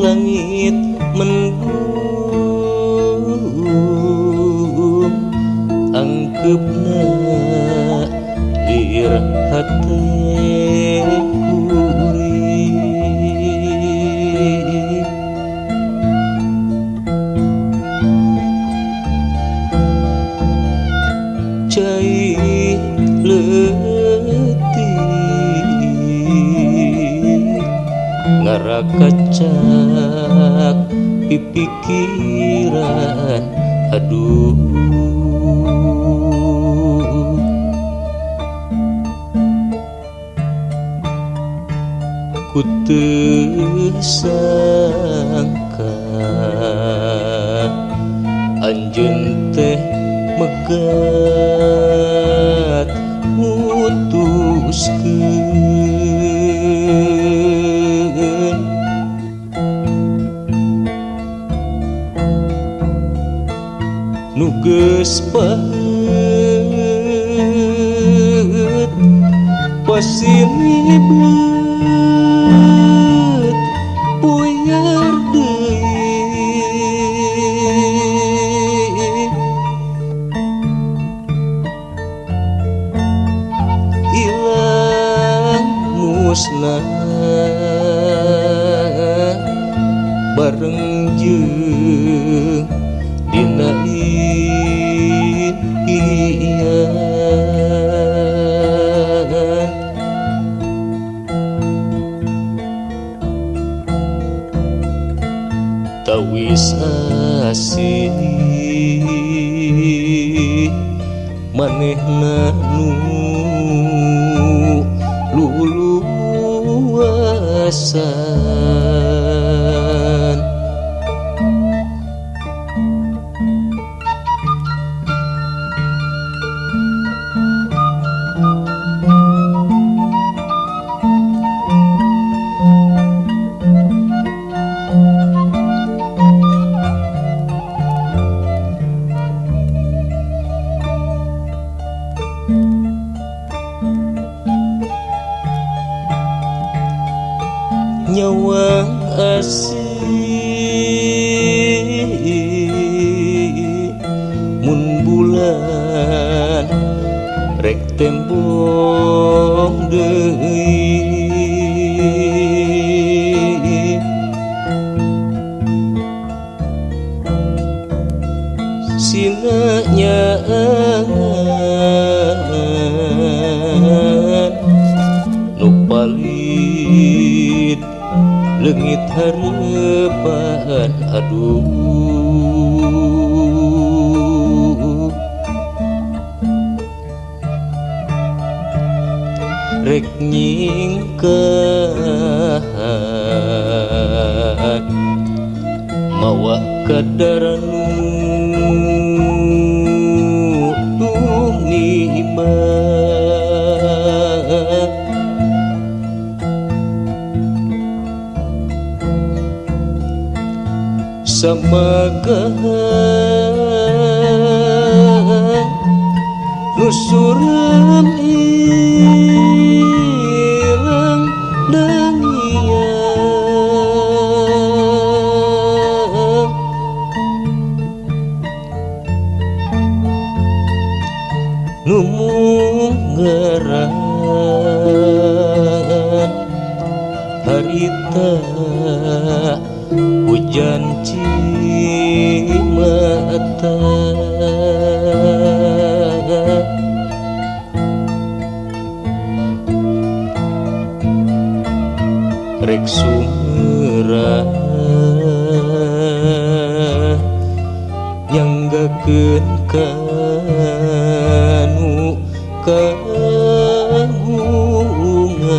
Langit mendung angkepna lir hate urip cai leutik ngarakacak pipikiran aduh ku teu sangka anjeun teh megat mutuskeun nu geus paheut pasini beut puyar deui ilang musnah bareng jeung dina tawis asih manehna nu luluasan nyawang asih mun bulan rek tembong deui sina nyaangan nu palit leungit hareupan aduh rek nyingkahan mawa kadaranu tuhnibah samagahan nu surem ilang dangiang nu munggaran harita hujan cimata rek sumerah nyanggakeun kanu ka bunga